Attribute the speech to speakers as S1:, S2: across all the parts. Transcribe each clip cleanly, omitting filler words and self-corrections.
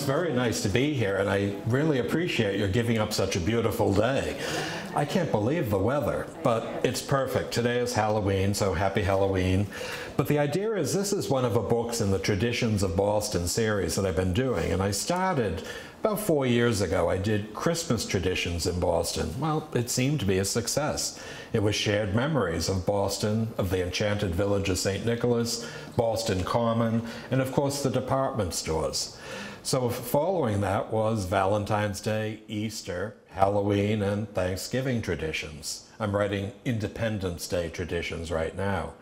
S1: very nice to be here, and I really appreciate your giving up such a beautiful day. I can't believe the weather, but it's perfect. Today is Halloween, so happy Halloween. But the idea is this is one of the books in the Traditions of Boston series that I've been doing, and I started about 4 years ago. I did Christmas traditions in Boston. Well, it seemed to be a success. It was shared memories of Boston, of the enchanted village of St. Nicholas, Boston Common, and of course the department stores. So following that was Valentine's Day, Easter, Halloween, and Thanksgiving traditions. I'm writing Independence Day traditions right now.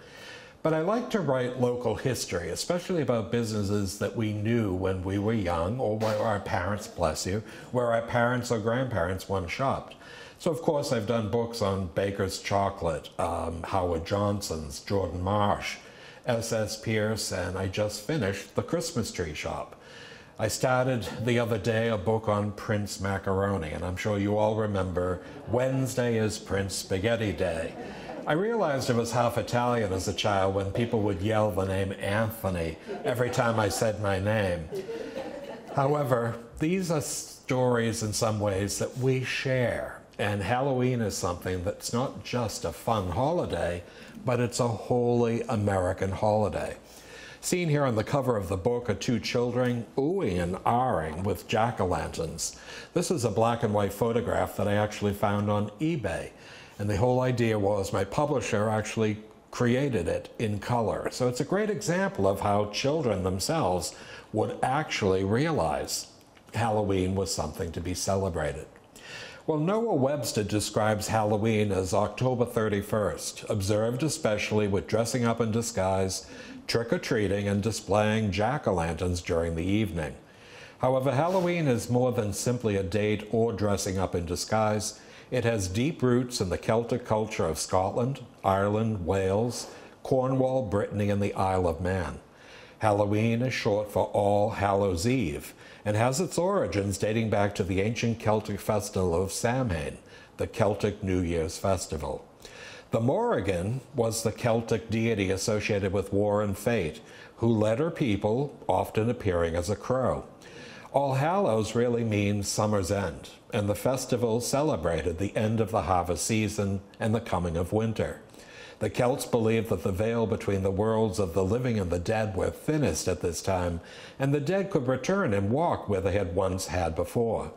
S1: But I like to write local history, especially about businesses that we knew when we were young, or where our parents, bless you, where our parents or grandparents once shopped. So of course I've done books on Baker's Chocolate, Howard Johnson's, Jordan Marsh, S.S. Pierce, and I just finished The Christmas Tree Shop. I started the other day a book on Prince Macaroni, and I'm sure you all remember Wednesday is Prince Spaghetti Day. I realized I was half Italian as a child when people would yell the name Anthony every time I said my name. However, these are stories in some ways that we share, and Halloween is something that's not just a fun holiday, but it's a wholly American holiday. Seen here on the cover of the book are two children oohing and ahhing with jack-o'-lanterns. This is a black and white photograph that I actually found on eBay. And the whole idea was my publisher actually created it in color. So it's a great example of how children themselves would actually realize Halloween was something to be celebrated. Well, Noah Webster describes Halloween as October 31st, observed especially with dressing up in disguise, trick-or-treating, and displaying jack-o'-lanterns during the evening. However, Halloween is more than simply a date or dressing up in disguise. It has deep roots in the Celtic culture of Scotland, Ireland, Wales, Cornwall, Brittany, and the Isle of Man. Halloween is short for All Hallows Eve and has its origins dating back to the ancient Celtic festival of Samhain, the Celtic New Year's festival. The Morrigan was the Celtic deity associated with war and fate, who led her people, often appearing as a crow. All Hallows really means summer's end, and the festival celebrated the end of the harvest season and the coming of winter. The Celts believed that the veil between the worlds of the living and the dead were thinnest at this time, and the dead could return and walk where they had once had before.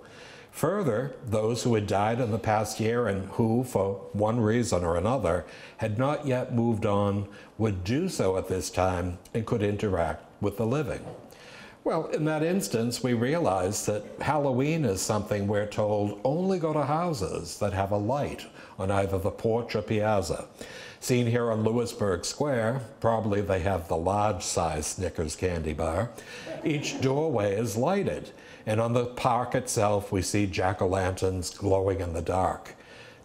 S1: Further, those who had died in the past year and who, for one reason or another, had not yet moved on, would do so at this time and could interact with the living. Well, in that instance, we realize that Halloween is something we're told only go to houses that have a light on either the porch or piazza. Seen here on Louisburg Square, probably they have the large-size Snickers candy bar. Each doorway is lighted, and on the park itself we see jack-o'-lanterns glowing in the dark.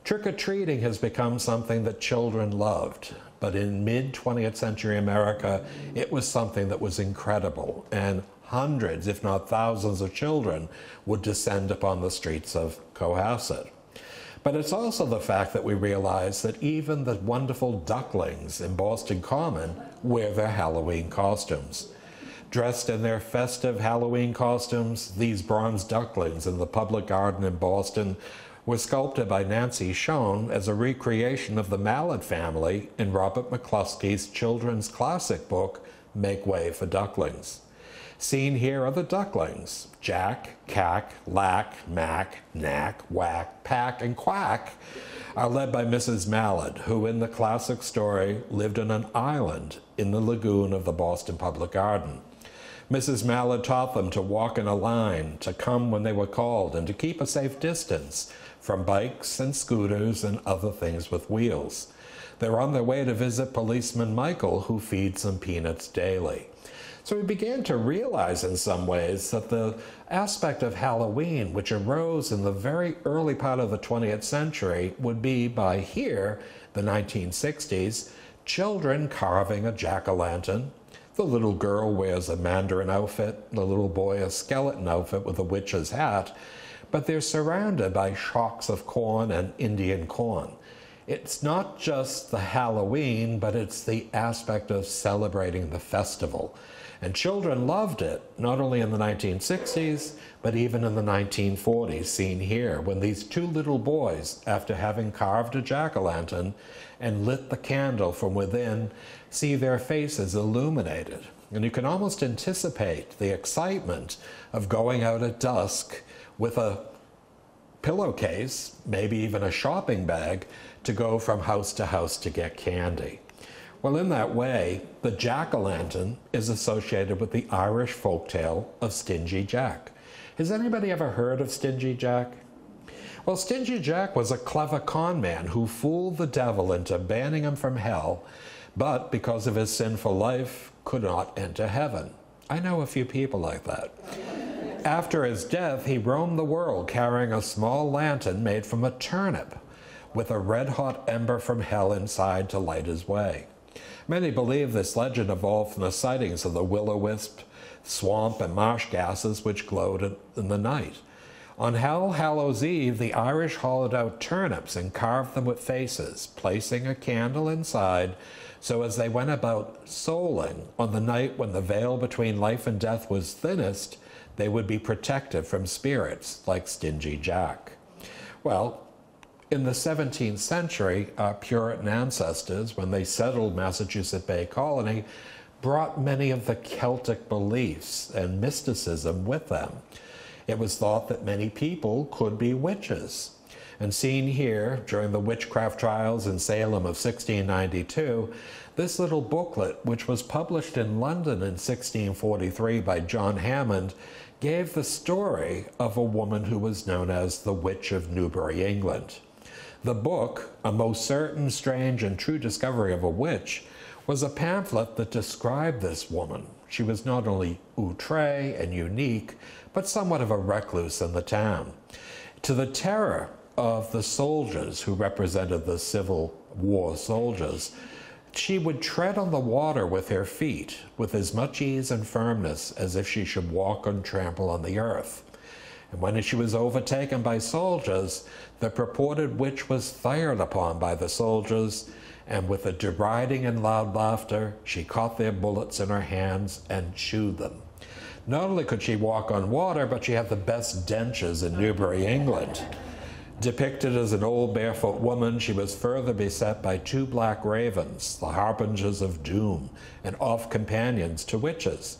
S1: Trick-or-treating has become something that children loved, but in mid-20th century America, it was something that was incredible, and hundreds, if not thousands of children would descend upon the streets of Cohasset. But it's also the fact that we realize that even the wonderful ducklings in Boston Common wear their Halloween costumes. Dressed in their festive Halloween costumes, these bronze ducklings in the public garden in Boston were sculpted by Nancy Schoen as a recreation of the Mallard family in Robert McCluskey's children's classic book, Make Way for Ducklings. Seen here are the ducklings. Jack, Cack, Lack, Mack, Knack, Whack, Pack, and Quack are led by Mrs. Mallard, who in the classic story lived on an island in the lagoon of the Boston Public Garden. Mrs. Mallard taught them to walk in a line, to come when they were called, and to keep a safe distance from bikes and scooters and other things with wheels. They're on their way to visit Policeman Michael, who feeds them peanuts daily. So we began to realize in some ways that the aspect of Halloween, which arose in the very early part of the 20th century, would be by here, the 1960s, children carving a jack-o'-lantern. The little girl wears a mandarin outfit, the little boy a skeleton outfit with a witch's hat, but they're surrounded by shocks of corn and Indian corn. It's not just the Halloween, but it's the aspect of celebrating the festival. And children loved it, not only in the 1960s, but even in the 1940s, seen here, when these two little boys, after having carved a jack-o'-lantern and lit the candle from within, see their faces illuminated. And you can almost anticipate the excitement of going out at dusk with a pillowcase, maybe even a shopping bag, to go from house to house to get candy. Well, in that way, the jack-o'-lantern is associated with the Irish folktale of Stingy Jack. Has anybody ever heard of Stingy Jack? Well, Stingy Jack was a clever con man who fooled the devil into banning him from hell, but because of his sinful life, could not enter heaven. I know a few people like that. After his death, he roamed the world carrying a small lantern made from a turnip, with a red-hot ember from hell inside to light his way. Many believe this legend evolved from the sightings of the will-o'-wisp, swamp, and marsh gases which glowed in the night. On All Hallows Eve, the Irish hollowed out turnips and carved them with faces, placing a candle inside, so as they went about souling on the night when the veil between life and death was thinnest, they would be protected from spirits like Stingy Jack. Well, in the 17th century, our Puritan ancestors, when they settled Massachusetts Bay Colony, brought many of the Celtic beliefs and mysticism with them. It was thought that many people could be witches. And seen here, during the witchcraft trials in Salem of 1692, this little booklet, which was published in London in 1643 by John Hammond, gave the story of a woman who was known as the Witch of Newbury, England. The book, A Most Certain, Strange, and True Discovery of a Witch, was a pamphlet that described this woman. She was not only outre and unique, but somewhat of a recluse in the town. To the terror of the soldiers who represented the Civil War soldiers, she would tread on the water with her feet with as much ease and firmness as if she should walk and trample on the earth. And when she was overtaken by soldiers, the purported witch was fired upon by the soldiers, and with a deriding and loud laughter, she caught their bullets in her hands and chewed them. Not only could she walk on water, but she had the best dentures in Newbury, England. Depicted as an old barefoot woman, she was further beset by two black ravens, the harbingers of doom, and oft companions to witches.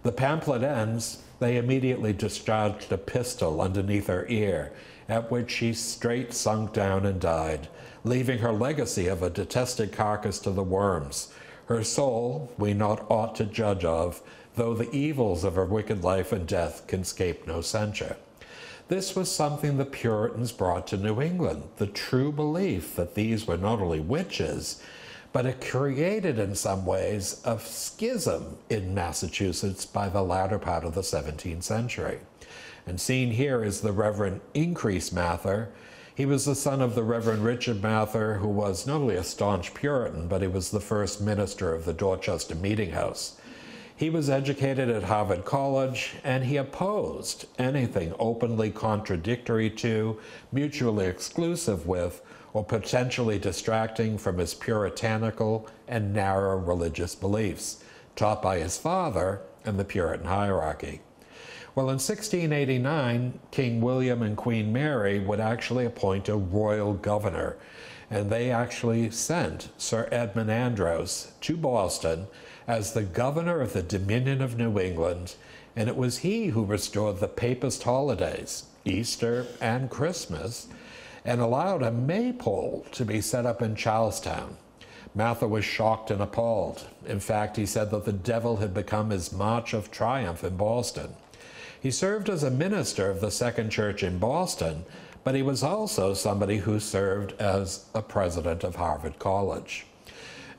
S1: The pamphlet ends, they immediately discharged a pistol underneath her ear, at which she straight sunk down and died, leaving her legacy of a detested carcass to the worms. Her soul we not ought to judge of, though the evils of her wicked life and death can scape no censure. This was something the Puritans brought to New England, the true belief that these were not only witches, but it created in some ways a schism in Massachusetts by the latter part of the 17th century. And seen here is the Reverend Increase Mather. He was the son of the Reverend Richard Mather, who was not only a staunch Puritan, but he was the first minister of the Dorchester Meeting House. He was educated at Harvard College, and he opposed anything openly contradictory to, mutually exclusive with, or potentially distracting from his puritanical and narrow religious beliefs, taught by his father and the Puritan hierarchy. Well, in 1689, King William and Queen Mary would actually appoint a royal governor, and they actually sent Sir Edmund Andros to Boston as the governor of the Dominion of New England, and it was he who restored the Papist holidays, Easter and Christmas, and allowed a maypole to be set up in Charlestown. Mather was shocked and appalled. In fact, he said that the devil had become his march of triumph in Boston. He served as a minister of the Second Church in Boston, but he was also somebody who served as a president of Harvard College.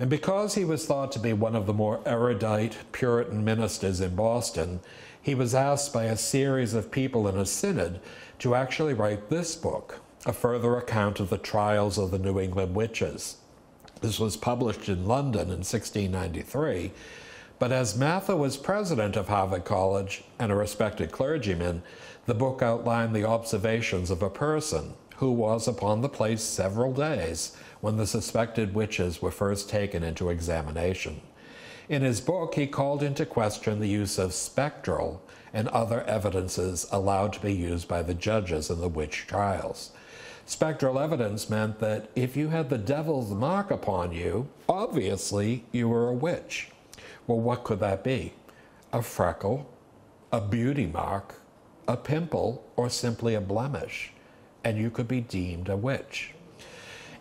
S1: And because he was thought to be one of the more erudite Puritan ministers in Boston, he was asked by a series of people in a synod to actually write this book, a further account of the trials of the New England witches. This was published in London in 1693, but as Mather was president of Harvard College and a respected clergyman, the book outlined the observations of a person who was upon the place several days when the suspected witches were first taken into examination. In his book, he called into question the use of spectral and other evidences allowed to be used by the judges in the witch trials. Spectral evidence meant that if you had the devil's mark upon you, obviously you were a witch. Well, what could that be? A freckle, a beauty mark, a pimple, or simply a blemish, and you could be deemed a witch.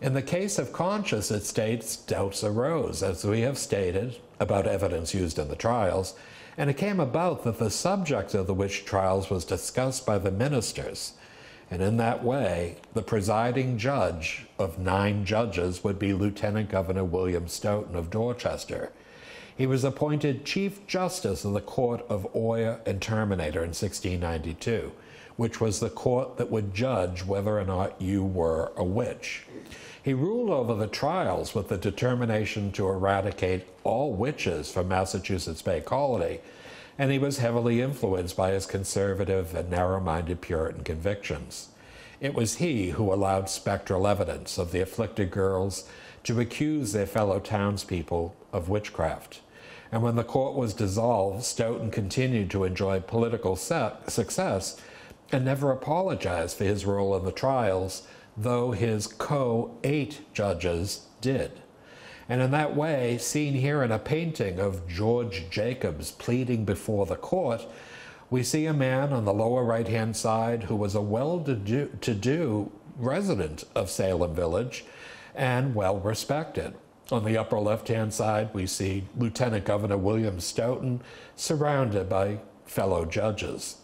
S1: In the case of conscience, it states doubts arose, as we have stated, about evidence used in the trials, and it came about that the subject of the witch trials was discussed by the ministers, and in that way, the presiding judge of 9 judges would be Lieutenant Governor William Stoughton of Dorchester. He was appointed Chief Justice of the Court of Oyer and Terminator in 1692, which was the court that would judge whether or not you were a witch. He ruled over the trials with the determination to eradicate all witches from Massachusetts Bay Colony, and he was heavily influenced by his conservative and narrow-minded Puritan convictions. It was he who allowed spectral evidence of the afflicted girls to accuse their fellow townspeople of witchcraft. And when the court was dissolved, Stoughton continued to enjoy political success and never apologized for his role in the trials, though his co-8 judges did. And in that way, seen here in a painting of George Jacobs pleading before the court, we see a man on the lower right-hand side who was a well-to-do resident of Salem Village and well-respected. On the upper left-hand side, we see Lieutenant Governor William Stoughton surrounded by fellow judges.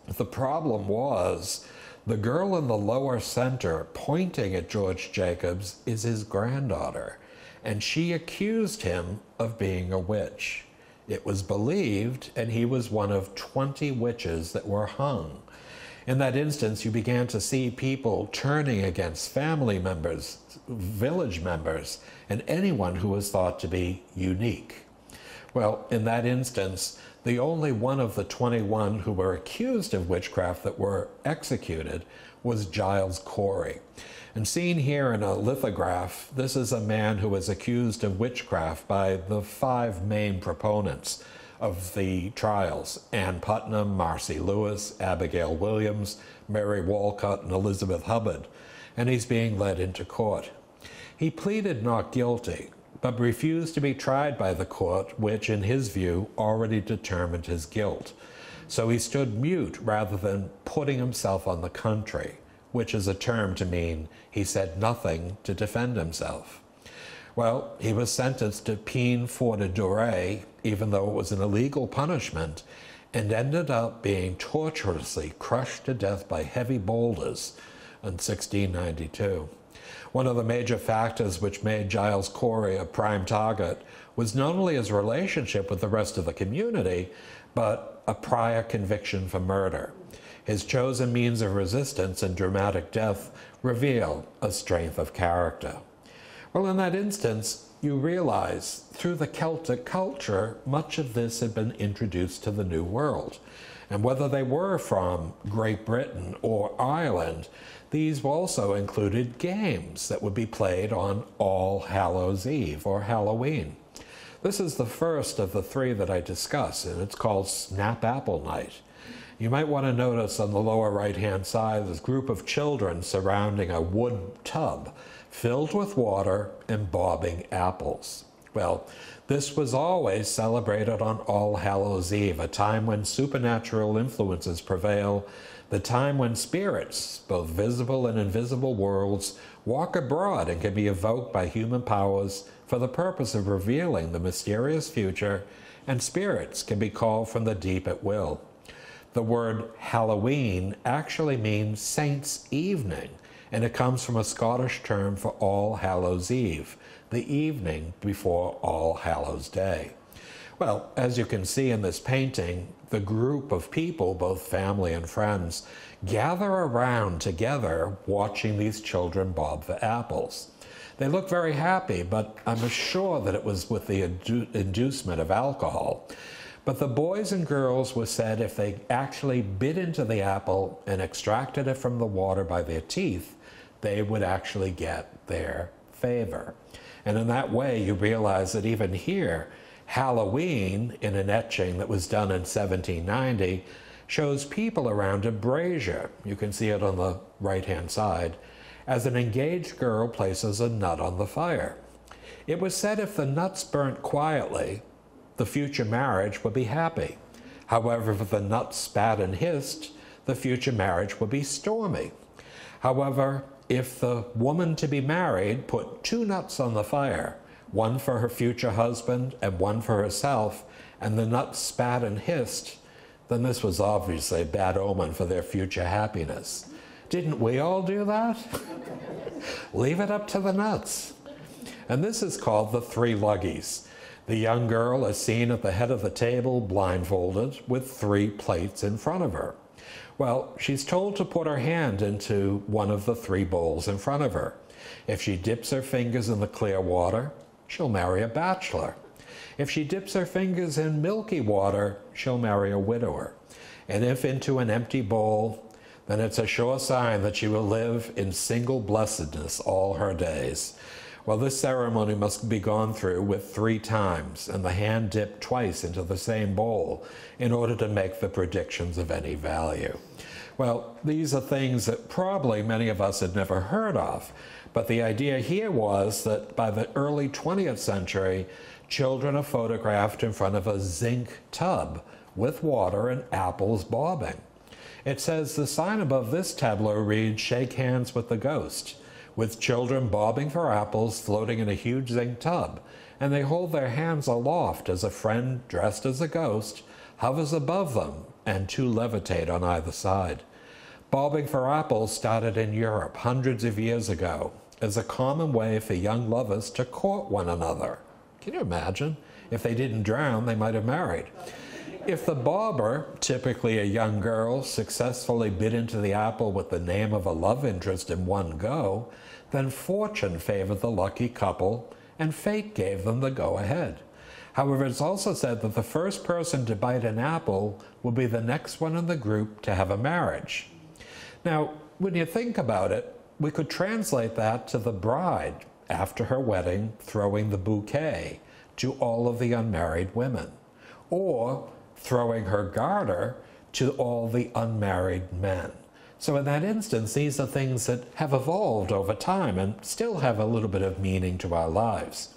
S1: The problem was, the girl in the lower center pointing at George Jacobs is his granddaughter, and she accused him of being a witch. It was believed, and he was one of 20 witches that were hung. In that instance, you began to see people turning against family members, village members, and anyone who was thought to be unique. Well, in that instance, the only one of the 21 who were accused of witchcraft that were executed was Giles Corey. And seen here in a lithograph, this is a man who was accused of witchcraft by the 5 main proponents of the trials: Ann Putnam, Marcy Lewis, Abigail Williams, Mary Walcott, and Elizabeth Hubbard, and he's being led into court. He pleaded not guilty, but refused to be tried by the court, which, in his view, already determined his guilt. So he stood mute rather than putting himself on the country, which is a term to mean he said nothing to defend himself. Well, he was sentenced to peine forte dure, even though it was an illegal punishment, and ended up being torturously crushed to death by heavy boulders in 1692. One of the major factors which made Giles Corey a prime target was not only his relationship with the rest of the community, but a prior conviction for murder. His chosen means of resistance and dramatic death reveal a strength of character. Well, in that instance, you realize through the Celtic culture, much of this had been introduced to the New World. And whether they were from Great Britain or Ireland, these also included games that would be played on All Hallows Eve, or Halloween. This is the first of the 3 that I discuss, and it's called Snap Apple Night. You might want to notice on the lower right-hand side this group of children surrounding a wood tub filled with water and bobbing apples. Well, this was always celebrated on All Hallows Eve, a time when supernatural influences prevail, the time when spirits, both visible and invisible worlds, walk abroad and can be evoked by human powers for the purpose of revealing the mysterious future, and spirits can be called from the deep at will. The word Halloween actually means Saints' Evening, and it comes from a Scottish term for All Hallows Eve, the evening before All Hallows Day. Well, as you can see in this painting, the group of people, both family and friends, gather around together watching these children bob for apples. They look very happy, but I'm sure that it was with the inducement of alcohol. But the boys and girls were said if they actually bit into the apple and extracted it from the water by their teeth, they would actually get their favor. And in that way, you realize that even here, Halloween, in an etching that was done in 1790, shows people around a brazier, you can see it on the right-hand side, as an engaged girl places a nut on the fire. It was said if the nuts burnt quietly, the future marriage would be happy. However, if the nuts spat and hissed, the future marriage would be stormy. However, if the woman to be married put 2 nuts on the fire, one for her future husband and one for herself, and the nuts spat and hissed, then this was obviously a bad omen for their future happiness. Didn't we all do that? Leave it up to the nuts. And this is called the 3 luggies. The young girl is seen at the head of the table, blindfolded, with 3 plates in front of her. Well, she's told to put her hand into one of the 3 bowls in front of her. If she dips her fingers in the clear water, she'll marry a bachelor. If she dips her fingers in milky water, she'll marry a widower. And if into an empty bowl, then it's a sure sign that she will live in single blessedness all her days. Well, this ceremony must be gone through with 3 times, and the hand dipped twice into the same bowl in order to make the predictions of any value. Well, these are things that probably many of us had never heard of, but the idea here was that by the early 20th century, children are photographed in front of a zinc tub with water and apples bobbing. It says the sign above this tableau reads, "Shake hands with the ghost," with children bobbing for apples floating in a huge zinc tub, and they hold their hands aloft as a friend dressed as a ghost hovers above them and 2 levitate on either side. Bobbing for apples started in Europe hundreds of years ago as a common way for young lovers to court one another. Can you imagine? If they didn't drown, they might have married. If the bobber, typically a young girl, successfully bit into the apple with the name of a love interest in one go, then fortune favored the lucky couple and fate gave them the go-ahead. However, it's also said that the first person to bite an apple will be the next one in the group to have a marriage. Now, when you think about it, we could translate that to the bride, after her wedding, throwing the bouquet to all of the unmarried women, or throwing her garter to all the unmarried men. So in that instance, these are things that have evolved over time and still have a little bit of meaning to our lives.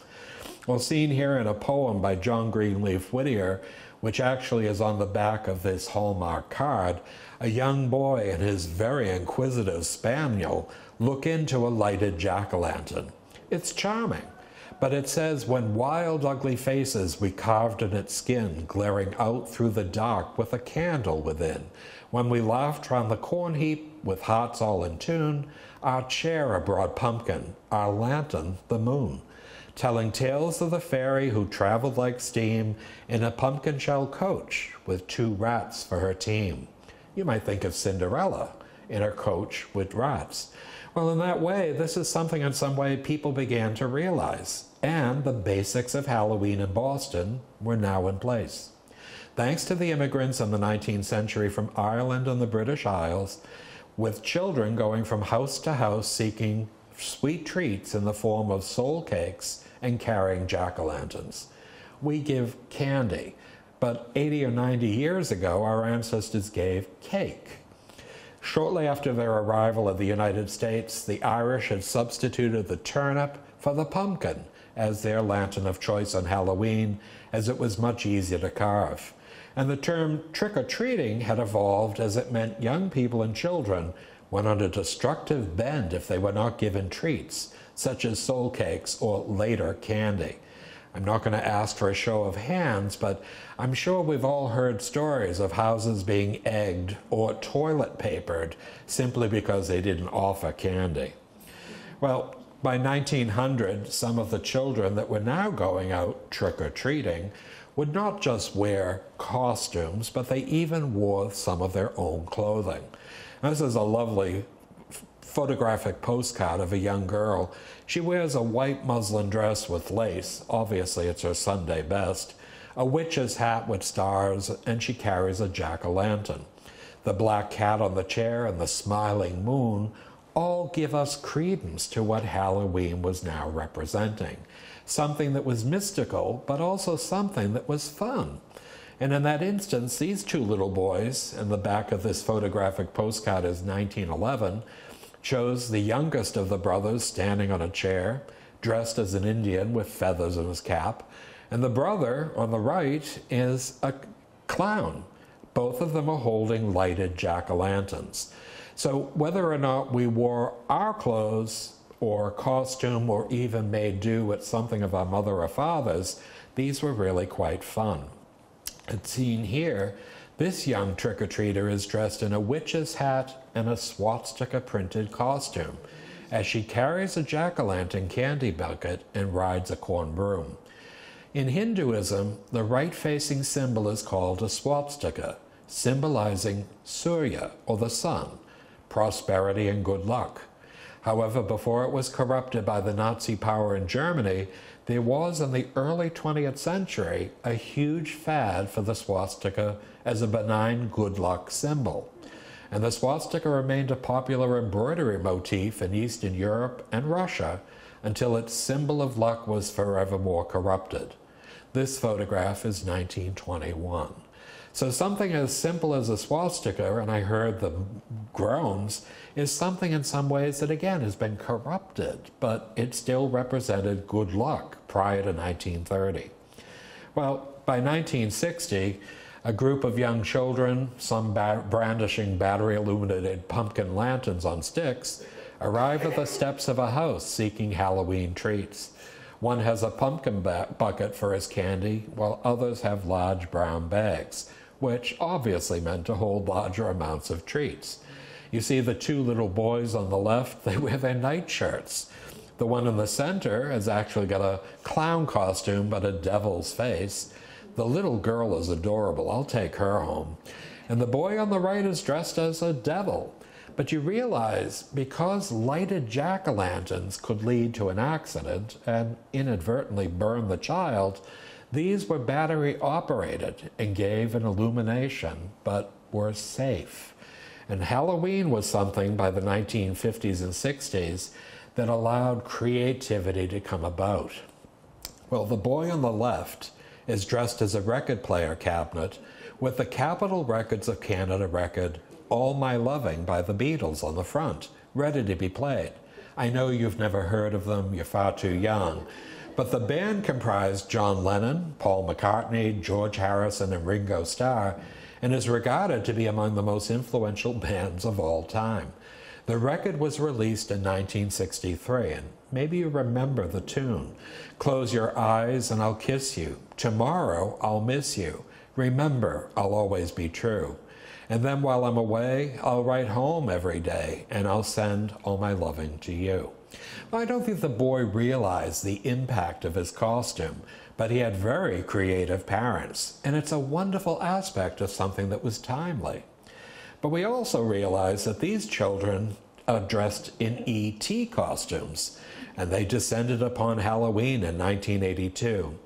S1: Well, seen here in a poem by John Greenleaf Whittier, which actually is on the back of this Hallmark card, a young boy and his very inquisitive spaniel look into a lighted jack-o'-lantern. It's charming, but it says, "When wild, ugly faces we carved in its skin, glaring out through the dark with a candle within. When we laughed round the corn heap with hearts all in tune, our chair a broad pumpkin, our lantern the moon, telling tales of the fairy who traveled like steam in a pumpkin shell coach with 2 rats for her team." You might think of Cinderella in her coach with rats. Well, in that way, this is something in some way people began to realize, and the basics of Halloween in Boston were now in place. Thanks to the immigrants in the 19th century from Ireland and the British Isles, with children going from house to house seeking sweet treats in the form of soul cakes and carrying jack-o'-lanterns. We give candy, but 80 or 90 years ago, our ancestors gave cake. Shortly after their arrival in the United States, the Irish had substituted the turnip for the pumpkin as their lantern of choice on Halloween, as it was much easier to carve. And the term trick-or-treating had evolved as it meant young people and children went on a destructive bend if they were not given treats, such as soul cakes or later candy. I'm not going to ask for a show of hands, but I'm sure we've all heard stories of houses being egged or toilet papered simply because they didn't offer candy. Well, by 1900, some of the children that were now going out trick-or-treating would not just wear costumes, but they even wore some of their own clothing. Now, this is a lovely photographic postcard of a young girl. She wears a white muslin dress with lace, obviously it's her Sunday best, a witch's hat with stars, and she carries a jack-o'-lantern. The black cat on the chair and the smiling moon all give us credence to what Halloween was now representing. Something that was mystical, but also something that was fun. And in that instance, these two little boys, and the back of this photographic postcard is 1911, shows the youngest of the brothers standing on a chair, dressed as an Indian with feathers in his cap, and the brother on the right is a clown. Both of them are holding lighted jack-o'-lanterns. So whether or not we wore our clothes or costume or even made do with something of our mother or father's, these were really quite fun. And seen here, this young trick-or-treater is dressed in a witch's hat and a swastika printed costume as she carries a jack-o'-lantern candy bucket and rides a corn broom. In Hinduism, the right-facing symbol is called a swastika, symbolizing Surya, or the sun, prosperity and good luck. However, before it was corrupted by the Nazi power in Germany, there was in the early 20th century a huge fad for the swastika as a benign good luck symbol. And the swastika remained a popular embroidery motif in Eastern Europe and Russia until its symbol of luck was forevermore corrupted. This photograph is 1921. So something as simple as a swastika, and I heard the groans, is something in some ways that again has been corrupted, but it still represented good luck prior to 1930. Well, by 1960, a group of young children, some brandishing battery-illuminated pumpkin lanterns on sticks, arrive at the steps of a house seeking Halloween treats. One has a pumpkin bucket for his candy, while others have large brown bags, which obviously meant to hold larger amounts of treats. You see the two little boys on the left, they wear their nightshirts. The one in the center has actually got a clown costume, but a devil's face. The little girl is adorable. I'll take her home. And the boy on the right is dressed as a devil. But you realize, because lighted jack-o'-lanterns could lead to an accident and inadvertently burn the child, these were battery operated and gave an illumination, but were safe. And Halloween was something by the 1950s and 60s that allowed creativity to come about. Well, the boy on the left is dressed as a record player cabinet with the Capitol Records of Canada record All My Loving by the Beatles on the front, ready to be played. I know you've never heard of them, you're far too young, but the band comprised John Lennon, Paul McCartney, George Harrison, and Ringo Starr, and is regarded to be among the most influential bands of all time. The record was released in 1963, and maybe you remember the tune. Close your eyes and I'll kiss you. Tomorrow I'll miss you. Remember, I'll always be true. And then while I'm away, I'll write home every day, and I'll send all my loving to you. Well, I don't think the boy realized the impact of his costume, but he had very creative parents, and it's a wonderful aspect of something that was timely. But we also realize that these children are dressed in E.T. costumes, and they descended upon Halloween in 1982.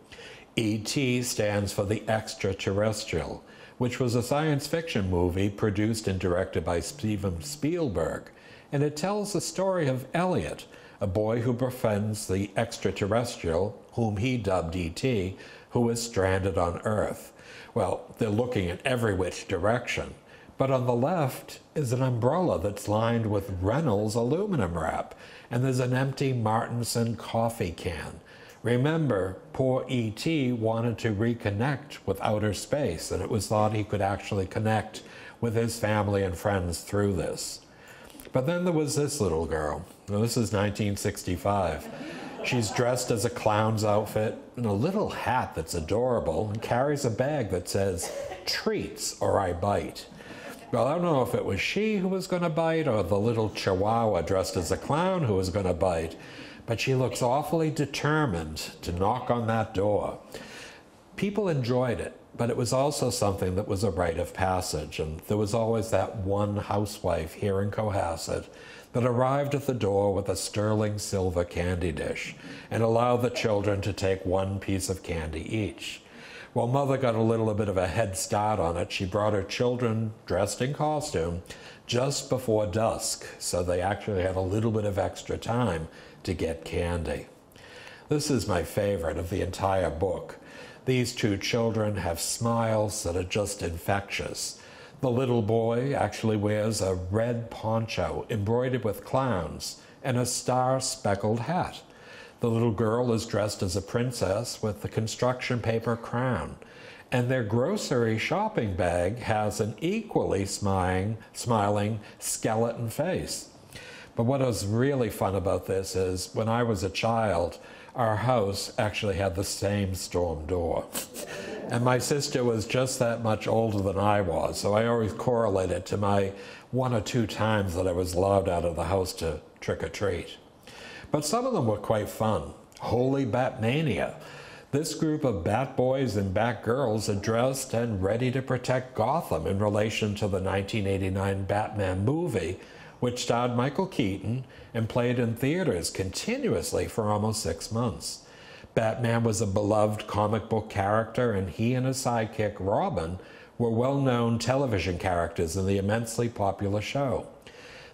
S1: E.T. stands for the Extraterrestrial, which was a science fiction movie produced and directed by Steven Spielberg, and it tells the story of Elliot, a boy who befriends the extraterrestrial, whom he dubbed E.T., who is stranded on Earth. Well, they're looking in every which direction, but on the left is an umbrella that's lined with Reynolds aluminum wrap, and there's an empty Martinson coffee can. Remember, poor E.T. wanted to reconnect with outer space, and it was thought he could actually connect with his family and friends through this. But then there was this little girl. Now, this is 1965. She's dressed as a clown's outfit in a little hat that's adorable and carries a bag that says, "Treats or I bite." Well, I don't know if it was she who was going to bite or the little chihuahua dressed as a clown who was going to bite, but she looks awfully determined to knock on that door. People enjoyed it, but it was also something that was a rite of passage, and there was always that one housewife here in Cohasset that arrived at the door with a sterling silver candy dish and allowed the children to take one piece of candy each. Well, Mother got a little bit of a head start on it. She brought her children dressed in costume just before dusk, so they actually had a little bit of extra time to get candy. This is my favorite of the entire book. These two children have smiles that are just infectious. The little boy actually wears a red poncho embroidered with clowns and a star-speckled hat. The little girl is dressed as a princess with the construction paper crown, and their grocery shopping bag has an equally smiling skeleton face. But what was really fun about this is when I was a child, our house actually had the same storm door. And my sister was just that much older than I was, so I always correlated to my 1 or 2 times that I was allowed out of the house to trick or treat. But some of them were quite fun. Holy Batmania. This group of Bat Boys and Bat Girls are dressed and ready to protect Gotham in relation to the 1989 Batman movie, which starred Michael Keaton and played in theaters continuously for almost 6 months. Batman was a beloved comic book character, and he and his sidekick Robin were well-known television characters in the immensely popular show.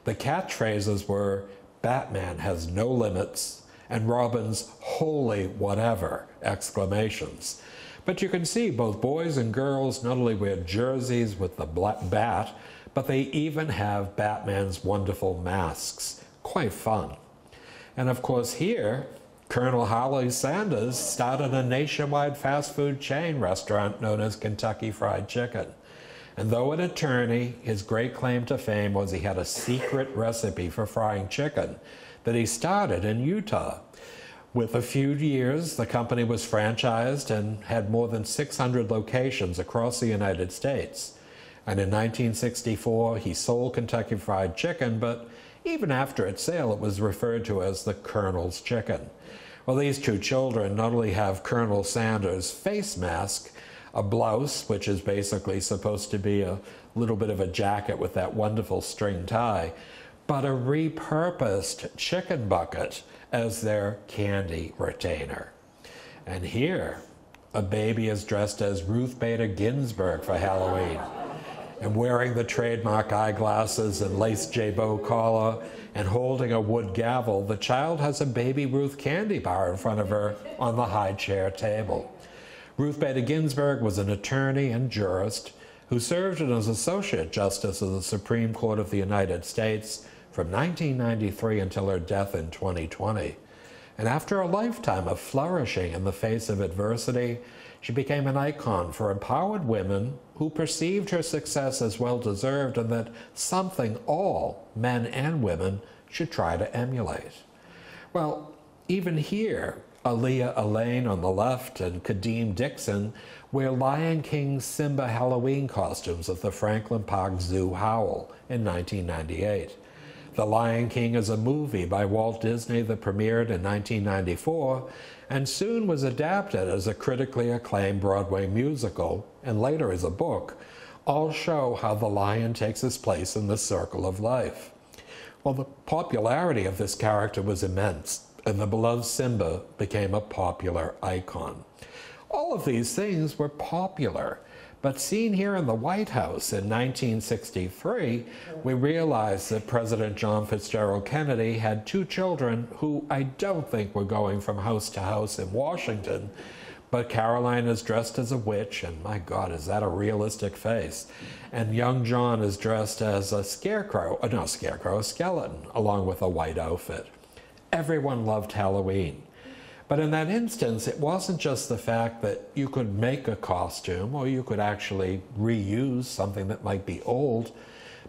S1: The catchphrases were "Batman has no limits" and Robin's "holy whatever" exclamations. But you can see both boys and girls not only wear jerseys with the black bat, but they even have Batman's wonderful masks. Quite fun. And of course here, Colonel Harley Sanders started a nationwide fast food chain restaurant known as Kentucky Fried Chicken. And though an attorney, his great claim to fame was he had a secret recipe for frying chicken that he started in Utah. With a few years, the company was franchised and had more than 600 locations across the United States. And in 1964, he sold Kentucky Fried Chicken, but even after its sale, it was referred to as the Colonel's Chicken. Well, these two children not only have Colonel Sanders' face mask, a blouse, which is basically supposed to be a little bit of a jacket with that wonderful string tie, but a repurposed chicken bucket as their candy retainer. And here, a baby is dressed as Ruth Bader Ginsburg for Halloween. And wearing the trademark eyeglasses and lace J-bow collar and holding a wood gavel, the child has a Baby Ruth candy bar in front of her on the high chair table. Ruth Bader Ginsburg was an attorney and jurist who served as Associate Justice of the Supreme Court of the United States from 1993 until her death in 2020. And after a lifetime of flourishing in the face of adversity, she became an icon for empowered women who perceived her success as well-deserved and that something all men and women should try to emulate. Well, even here, Aaliyah Elaine on the left and Kadeem Dixon wear Lion King Simba Halloween costumes at the Franklin Park Zoo Howell in 1998. The Lion King is a movie by Walt Disney that premiered in 1994 and soon was adapted as a critically acclaimed Broadway musical and later as a book. All show how the lion takes his place in the circle of life. Well, the popularity of this character was immense, and the beloved Simba became a popular icon. All of these things were popular, but seen here in the White House in 1963, we realized that President John Fitzgerald Kennedy had 2 children who I don't think were going from house to house in Washington, but Caroline is dressed as a witch, and my God, is that a realistic face? And young John is dressed as a a skeleton, along with a white outfit. Everyone loved Halloween. But in that instance, it wasn't just the fact that you could make a costume or you could actually reuse something that might be old.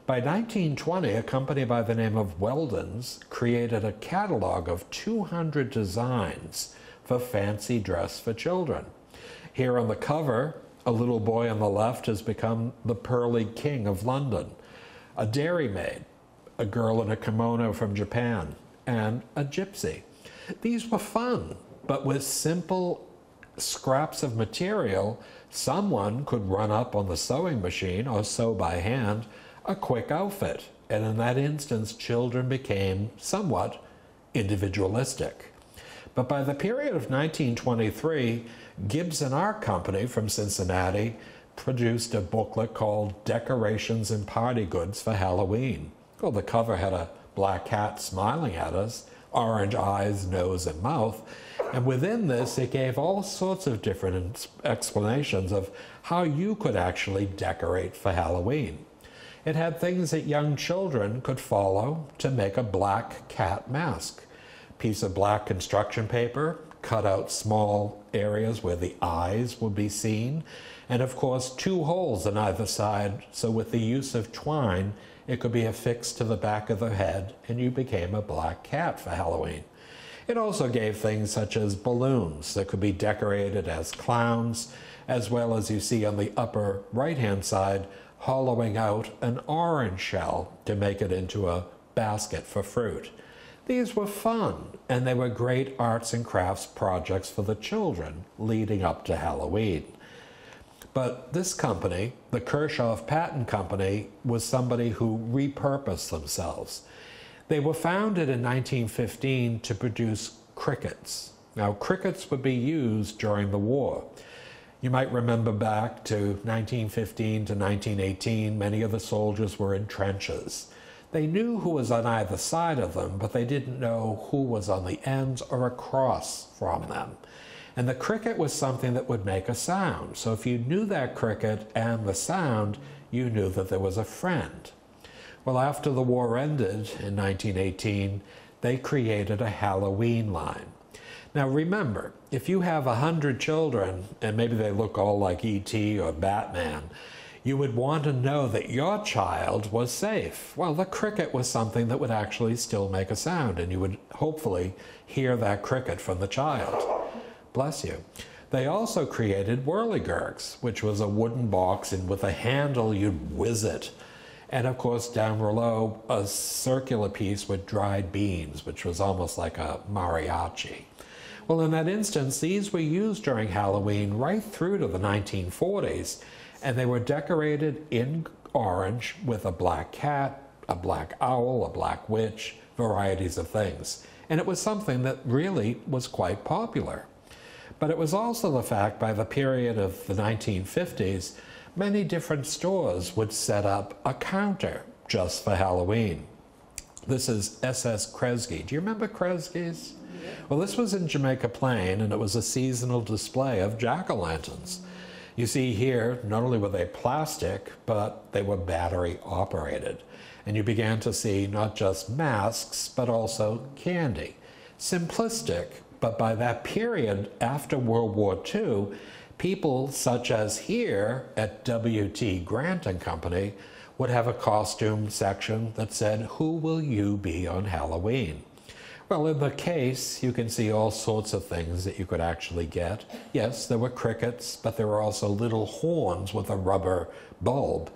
S1: By 1920, a company by the name of Weldon's created a catalog of 200 designs for fancy dress for children. Here on the cover, a little boy on the left has become the Pearly King of London, a dairymaid, a girl in a kimono from Japan, and a gypsy. These were fun. But with simple scraps of material, someone could run up on the sewing machine or sew by hand a quick outfit. And in that instance, children became somewhat individualistic. But by the period of 1923, Gibson Art Company from Cincinnati produced a booklet called Decorations and Party Goods for Halloween. Well, the cover had a black cat smiling at us, orange eyes, nose, and mouth. And within this, it gave all sorts of different explanations of how you could actually decorate for Halloween. It had things that young children could follow to make a black cat mask. Piece of black construction paper, cut out small areas where the eyes would be seen, and of course 2 holes on either side, so with the use of twine, it could be affixed to the back of the head and you became a black cat for Halloween. It also gave things such as balloons that could be decorated as clowns, as well as you see on the upper right-hand side, hollowing out an orange shell to make it into a basket for fruit. These were fun, and they were great arts and crafts projects for the children leading up to Halloween. But this company, the Kirchhoff Patent Company, was somebody who repurposed themselves. They were founded in 1915 to produce crickets. Now, crickets would be used during the war. You might remember back to 1915 to 1918, many of the soldiers were in trenches. They knew who was on either side of them, but they didn't know who was on the ends or across from them. And the cricket was something that would make a sound. So if you knew that cricket and the sound, you knew that there was a friend. Well, after the war ended in 1918, they created a Halloween line. Now remember, if you have 100 children, and maybe they look all like E.T. or Batman, you would want to know that your child was safe. Well, the cricket was something that would actually still make a sound, and you would hopefully hear that cricket from the child. Bless you. They also created whirligurgs, which was a wooden box, and with a handle you'd whiz it. And of course, down below, a circular piece with dried beans, which was almost like a mariachi. Well, in that instance, these were used during Halloween right through to the 1940s, and they were decorated in orange with a black cat, a black owl, a black witch, varieties of things. And it was something that really was quite popular. But it was also the fact by the period of the 1950s, many different stores would set up a counter just for Halloween. This is SS Kresge. Do you remember Kresge's? Yeah. Well, this was in Jamaica Plain, and it was a seasonal display of jack-o'-lanterns. You see here, not only were they plastic, but they were battery operated. And you began to see not just masks, but also candy. Simplistic, but by that period, after World War II, people such as here at W.T. Grant and Company would have a costume section that said, "Who will you be on Halloween?" Well, in the case, you can see all sorts of things that you could actually get. Yes, there were crickets, but there were also little horns with a rubber bulb.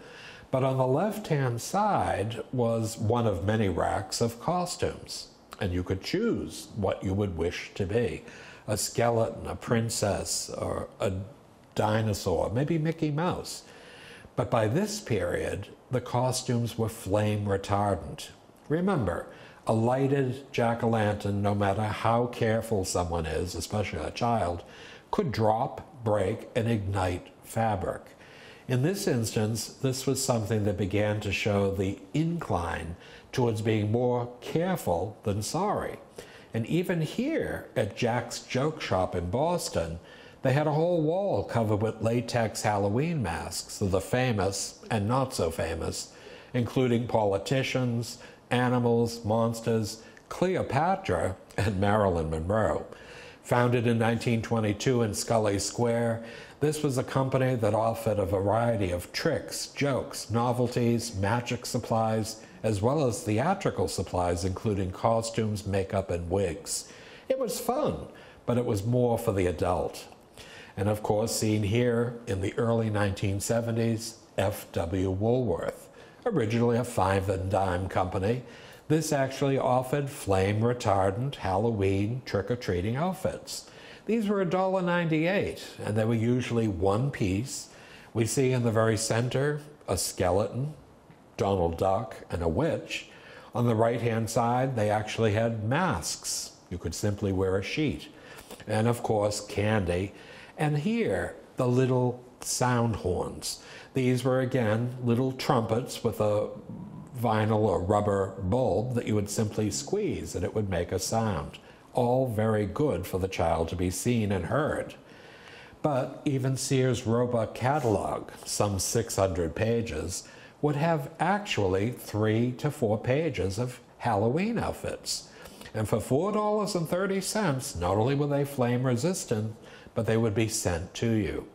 S1: But on the left-hand side was one of many racks of costumes, and you could choose what you would wish to be. A skeleton, a princess, or a dinosaur, maybe Mickey Mouse. But by this period, the costumes were flame retardant. Remember, a lighted jack-o'-lantern, no matter how careful someone is, especially a child, could drop, break, and ignite fabric. In this instance, this was something that began to show the incline towards being more careful than sorry. And even here at Jack's Joke Shop in Boston, they had a whole wall covered with latex Halloween masks of the famous and not so famous, including politicians, animals, monsters, Cleopatra, and Marilyn Monroe. Founded in 1922 in Scully Square, this was a company that offered a variety of tricks, jokes, novelties, magic supplies, as well as theatrical supplies, including costumes, makeup, and wigs. It was fun, but it was more for the adult. And of course, seen here in the early 1970s, F.W. Woolworth. Originally a 5-and-dime company, this actually offered flame-retardant Halloween trick-or-treating outfits. These were $1.98, and they were usually one piece. We see in the very center a skeleton, Donald Duck, and a witch. On the right-hand side, they actually had masks. You could simply wear a sheet. And of course, candy. And here, the little sound horns. These were, again, little trumpets with a vinyl or rubber bulb that you would simply squeeze and it would make a sound. All very good for the child to be seen and heard. But even Sears Roebuck catalog, some 600 pages, would have actually 3 to 4 pages of Halloween outfits. And for $4.30, not only were they flame resistant, but they would be sent to you.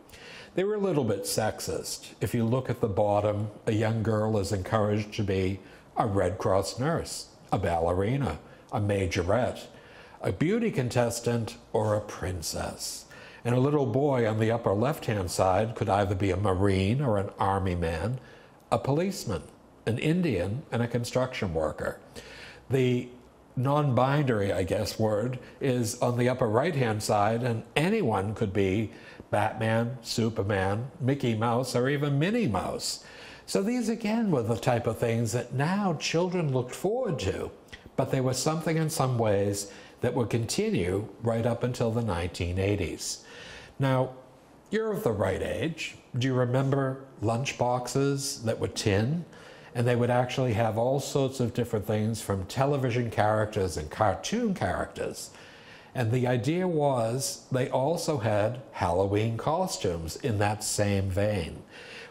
S1: They were a little bit sexist. If you look at the bottom, a young girl is encouraged to be a Red Cross nurse, a ballerina, a majorette, a beauty contestant, or a princess. And a little boy on the upper left-hand side could either be a Marine or an Army man, a policeman, an Indian, and a construction worker. The non-binary, I guess, word is on the upper right-hand side, and anyone could be Batman, Superman, Mickey Mouse, or even Minnie Mouse. So these, again, were the type of things that now children looked forward to, but they were something in some ways that would continue right up until the 1980s. Now, you're of the right age. Do you remember lunch boxes that were tin? And they would actually have all sorts of different things from television characters and cartoon characters. And the idea was they also had Halloween costumes in that same vein.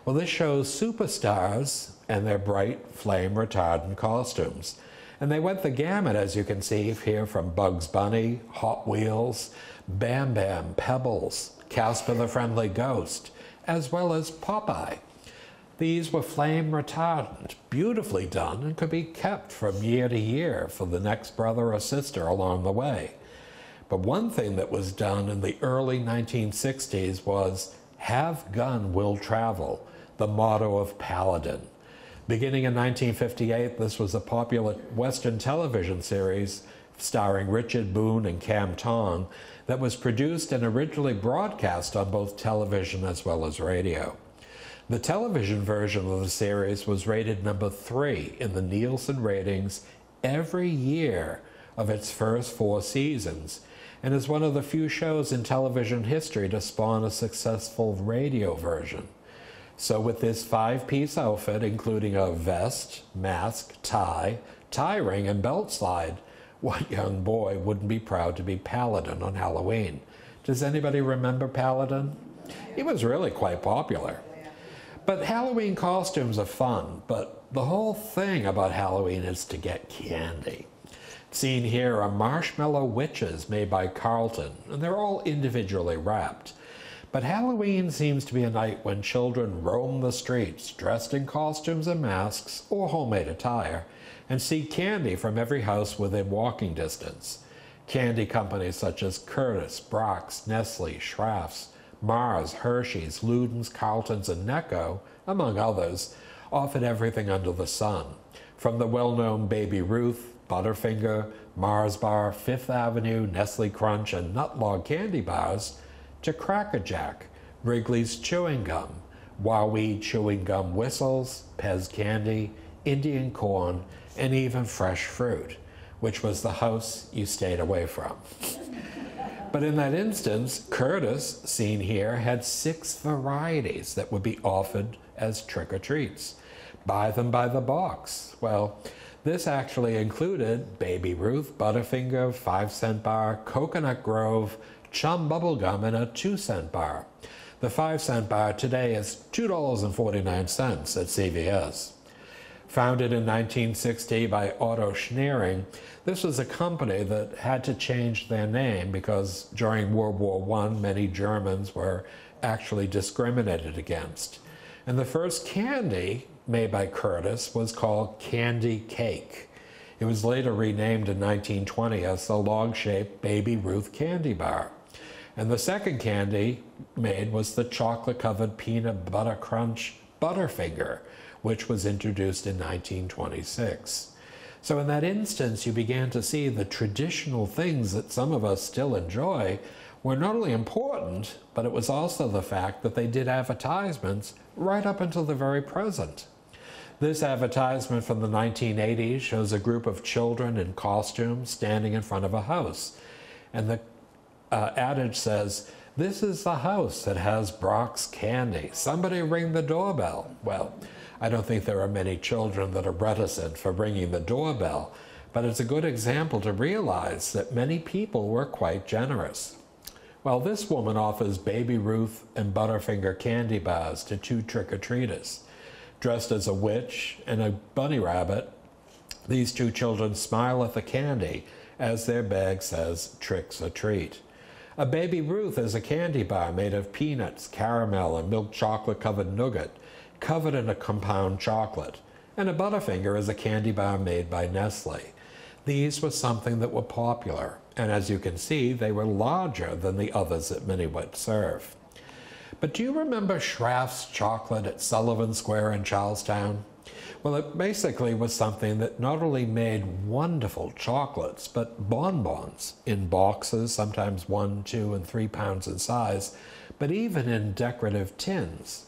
S1: Well, this shows superstars and their bright flame retardant costumes. And they went the gamut, as you can see here, from Bugs Bunny, Hot Wheels, Bam Bam, Pebbles, Casper the Friendly Ghost, as well as Popeye. These were flame retardant, beautifully done, and could be kept from year to year for the next brother or sister along the way. But one thing that was done in the early 1960s was, "Have gun, will travel," the motto of Paladin. Beginning in 1958, this was a popular Western television series starring Richard Boone and Cam Tong that was produced and originally broadcast on both television as well as radio. The television version of the series was rated number 3 in the Nielsen ratings every year of its first 4 seasons, and is one of the few shows in television history to spawn a successful radio version. So with this 5-piece outfit, including a vest, mask, tie ring, and belt slide, what young boy wouldn't be proud to be Paladin on Halloween? Does anybody remember Paladin? He was really quite popular. But Halloween costumes are fun, but the whole thing about Halloween is to get candy. Seen here are marshmallow witches made by Carlton, and they're all individually wrapped. But Halloween seems to be a night when children roam the streets dressed in costumes and masks or homemade attire and seek candy from every house within walking distance. Candy companies such as Curtis, Brock's, Nestle, Schrafft's, Mars, Hershey's, Luden's, Carlton's, and Necco, among others, offered everything under the sun, from the well-known Baby Ruth, Butterfinger, Mars Bar, Fifth Avenue, Nestle Crunch, and Nutlog candy bars, to Cracker Jack, Wrigley's Chewing Gum, Wowee Chewing Gum Whistles, Pez Candy, Indian Corn, and even fresh fruit, which was the house you stayed away from. But in that instance, Curtis, seen here, had 6 varieties that would be offered as trick-or-treats. Buy them by the box. Well, this actually included Baby Ruth, Butterfinger, 5-cent bar, Coconut Grove, Chum Bubblegum, and a 2-cent bar. The 5-cent bar today is $2.49 at CVS. Founded in 1960 by Otto Schneering, this was a company that had to change their name because during World War I, many Germans were actually discriminated against. And the first candy made by Curtis was called Candy Cake. It was later renamed in 1920 as the log-shaped Baby Ruth Candy Bar. And the second candy made was the chocolate-covered peanut butter crunch Butterfinger, which was introduced in 1926. So in that instance, you began to see the traditional things that some of us still enjoy were not only important, but it was also the fact that they did advertisements right up until the very present. This advertisement from the 1980s shows a group of children in costumes standing in front of a house. And the adage says, "This is the house that has Brock's candy. Somebody ring the doorbell." Well, I don't think there are many children that are reticent for ringing the doorbell, but it's a good example to realize that many people were quite generous. Well, this woman offers Baby Ruth and Butterfinger candy bars to two trick-or-treaters. Dressed as a witch and a bunny rabbit, these two children smile at the candy as their bag says, "Tricks or treat." A Baby Ruth is a candy bar made of peanuts, caramel, and milk chocolate covered nougat, covered in a compound chocolate. And a Butterfinger is a candy bar made by Nestle. These were something that were popular, and as you can see, they were larger than the others that many would serve. But do you remember Schrafft's chocolate at Sullivan Square in Charlestown? Well, it basically was something that not only made wonderful chocolates, but bonbons in boxes, sometimes 1, 2, and 3 pounds in size, but even in decorative tins.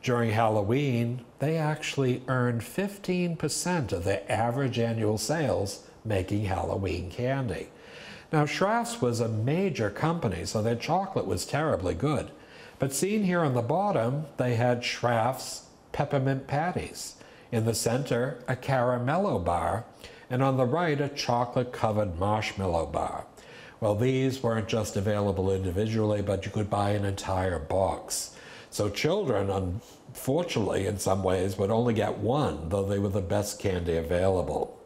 S1: During Halloween, they actually earned 15% of their average annual sales making Halloween candy. Now, Schrafft's was a major company, so their chocolate was terribly good. But seen here on the bottom, they had Schrafft's peppermint patties. In the center, a caramello bar, and on the right, a chocolate-covered marshmallow bar. Well, these weren't just available individually, but you could buy an entire box. So children, unfortunately, in some ways, would only get one, though they were the best candy available.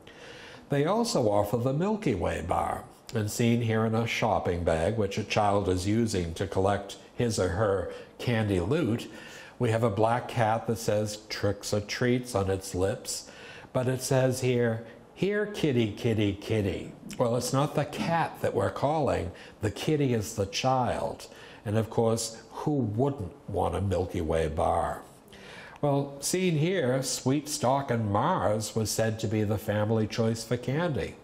S1: They also offer the Milky Way bar, and seen here in a shopping bag, which a child is using to collect his or her candy loot, we have a black cat that says "Tricks or Treats" on its lips, but it says here, "Here, kitty, kitty, kitty." Well, it's not the cat that we're calling. The kitty is the child. And of course, who wouldn't want a Milky Way bar? Well, seen here, Sweet Stock and Mars was said to be the family choice for candy.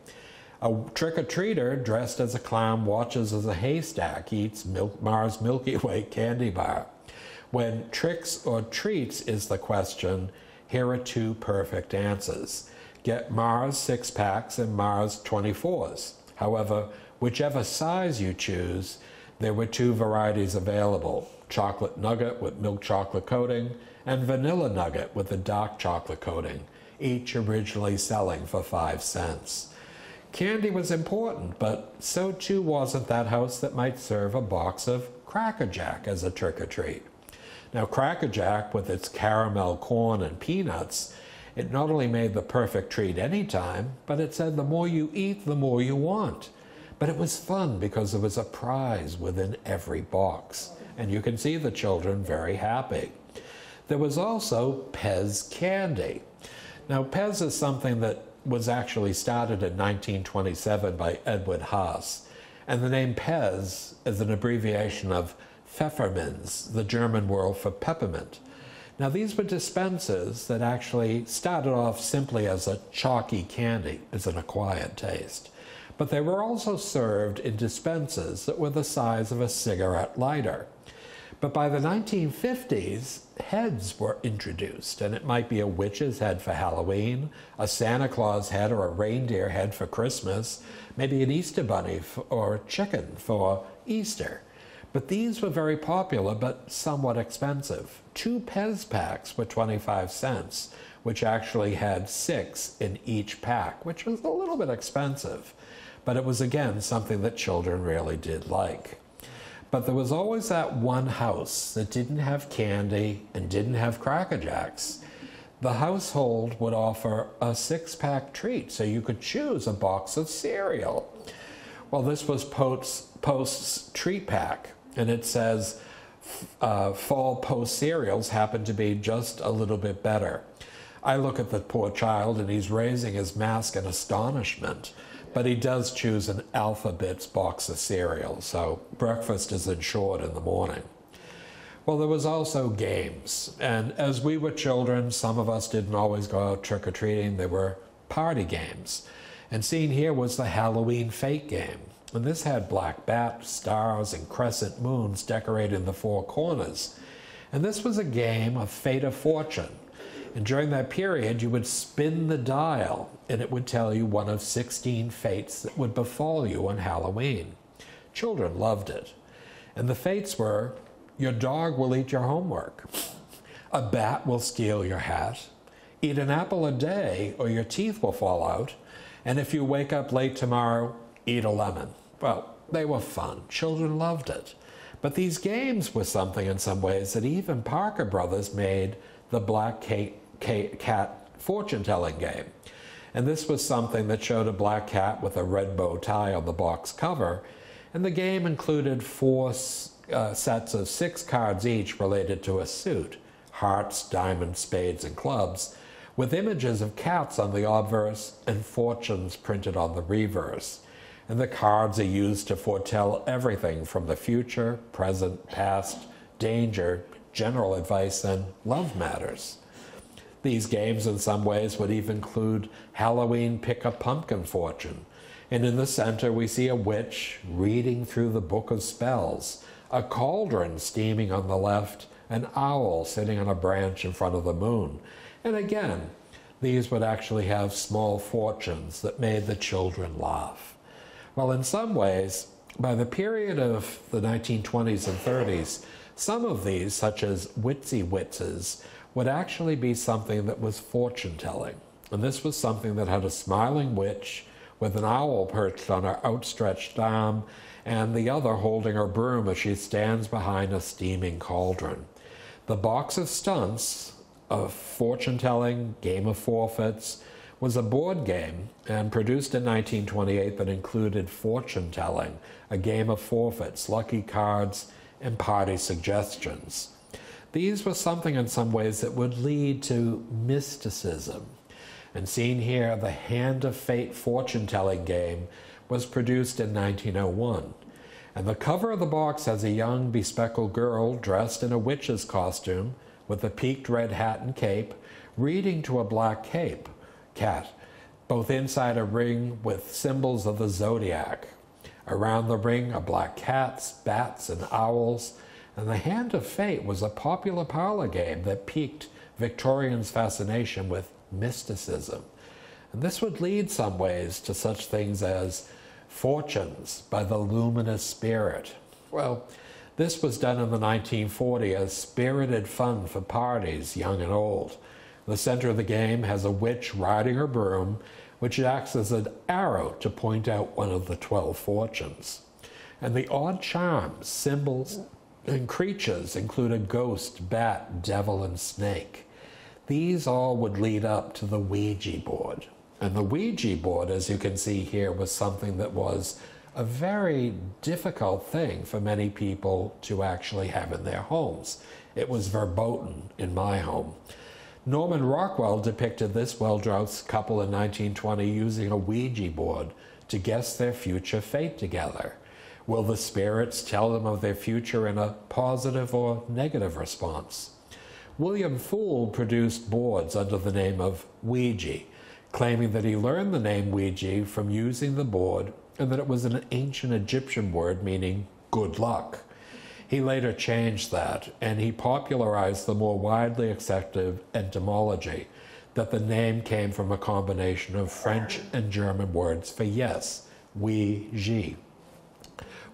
S1: A trick-or-treater dressed as a clown watches as a haystack eats Mars Milky Way candy bar. When tricks or treats is the question, here are two perfect answers. Get Mars 6-packs and Mars 24s. However, whichever size you choose, there were two varieties available: chocolate nugget with milk chocolate coating and vanilla nugget with a dark chocolate coating, each originally selling for 5 cents. Candy was important, but so too wasn't that house that might serve a box of Cracker Jack as a trick-or-treat. Now, Cracker Jack, with its caramel, corn, and peanuts, it not only made the perfect treat anytime, but it said the more you eat, the more you want. But it was fun because there was a prize within every box, and you can see the children very happy. There was also Pez candy. Now, Pez is something that was actually started in 1927 by Edward Haas, and the name Pez is an abbreviation of Pfefferminz, the German word for peppermint. Now, these were dispensers that actually started off simply as a chalky candy, as an acquired taste. But they were also served in dispensers that were the size of a cigarette lighter. But by the 1950s, heads were introduced, and it might be a witch's head for Halloween, a Santa Claus head or a reindeer head for Christmas, maybe an Easter bunny or a chicken for Easter. But these were very popular, but somewhat expensive. 2 Pez packs were 25 cents, which actually had 6 in each pack, which was a little bit expensive. But it was, again, something that children really did like. But there was always that one house that didn't have candy and didn't have Cracker Jacks. The household would offer a 6-pack treat, so you could choose a box of cereal. Well, this was Post's treat pack, and it says fall Post cereals happen to be just a little bit better. I look at the poor child, and he's raising his mask in astonishment. But he does choose an Alpha-Bits box of cereal, so breakfast is ensured in the morning. Well, there was also games, and as we were children, some of us didn't always go out trick-or-treating. There were party games, and seen here was the Halloween Fate game, and this had black bats, stars, and crescent moons decorating the 4 corners. And this was a game of fate or fortune, And during that period, you would spin the dial, and it would tell you one of 16 fates that would befall you on Halloween. Children loved it. And the fates were, your dog will eat your homework. A bat will steal your hat. Eat an apple a day, or your teeth will fall out. And if you wake up late tomorrow, eat a lemon. Well, they were fun. Children loved it. But these games were something in some ways that even Parker Brothers made the Black Cat fortune-telling game. And this was something that showed a black cat with a red bow tie on the box cover. And the game included 4 sets of 6 cards each related to a suit: hearts, diamonds, spades, and clubs, with images of cats on the obverse and fortunes printed on the reverse. And the cards are used to foretell everything from the future, present, past, danger, general advice, and love matters. These games in some ways would even include Halloween Pick a Pumpkin Fortune. And in the center we see a witch reading through the book of spells, a cauldron steaming on the left, an owl sitting on a branch in front of the moon. And again, these would actually have small fortunes that made the children laugh. Well, in some ways, by the period of the 1920s and 30s, some of these, such as Witsy Witzes, would actually be something that was fortune-telling. And this was something that had a smiling witch with an owl perched on her outstretched arm, and the other holding her broom as she stands behind a steaming cauldron. The box of stunts, a fortune-telling game of forfeits, was a board game and produced in 1928 that included fortune-telling, a game of forfeits, lucky cards, and party suggestions. These were something in some ways that would lead to mysticism. And seen here, the Hand of Fate fortune-telling game was produced in 1901. And the cover of the box has a young bespectacled girl dressed in a witch's costume with a peaked red hat and cape, reading to a black cat, both inside a ring with symbols of the zodiac. Around the ring are black cats, bats, and owls, and the Hand of Fate was a popular parlor game that piqued Victorians' fascination with mysticism. And this would lead some ways to such things as fortunes by the luminous spirit. Well, this was done in the 1940s as spirited fun for parties, young and old. The center of the game has a witch riding her broom, which acts as an arrow to point out one of the 12 fortunes. And the odd charms, symbols, and creatures include a ghost, bat, devil, and snake. These all would lead up to the Ouija board. And the Ouija board, as you can see here, was something that was a very difficult thing for many people to actually have in their homes. It was verboten in my home. Norman Rockwell depicted this well-dressed couple in 1920 using a Ouija board to guess their future fate together. Will the spirits tell them of their future in a positive or negative response? William Fool produced boards under the name of Ouija, claiming that he learned the name Ouija from using the board and that it was an ancient Egyptian word meaning good luck. He later changed that, and he popularized the more widely accepted etymology that the name came from a combination of French and German words for yes, Ouija.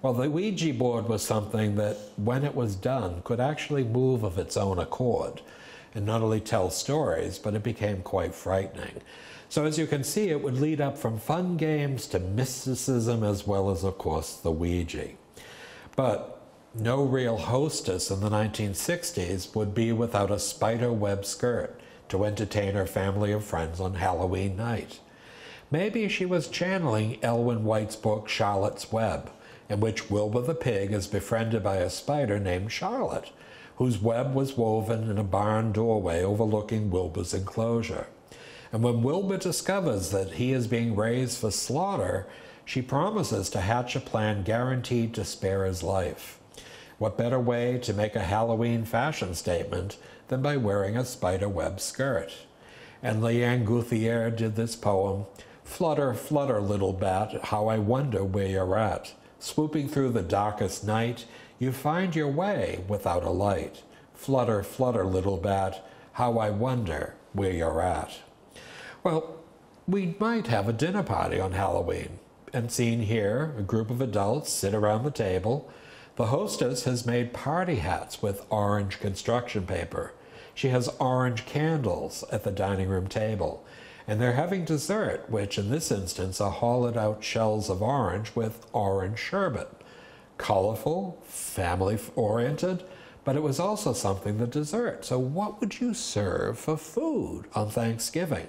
S1: Well, the Ouija board was something that, when it was done, could actually move of its own accord and not only tell stories, but it became quite frightening. So as you can see, it would lead up from fun games to mysticism as well as, of course, the Ouija. But no real hostess in the 1960s would be without a spider web skirt to entertain her family and friends on Halloween night. Maybe she was channeling Elwyn White's book Charlotte's Web, in which Wilbur the pig is befriended by a spider named Charlotte, whose web was woven in a barn doorway overlooking Wilbur's enclosure. And when Wilbur discovers that he is being raised for slaughter, she promises to hatch a plan guaranteed to spare his life. What better way to make a Halloween fashion statement than by wearing a spider web skirt? And Leanne Gouthier did this poem, "Flutter, flutter, little bat, how I wonder where you're at. Swooping through the darkest night, you find your way without a light. Flutter, flutter, little bat, how I wonder where you're at. Well, we might have a dinner party on Halloween. And seen here, a group of adults sit around the table. The hostess has made party hats with orange construction paper. She has orange candles at the dining room table. And they're having dessert, which in this instance are hollowed out shells of orange with orange sherbet. Colorful, family-oriented, but it was also something the dessert. So what would you serve for food on Thanksgiving?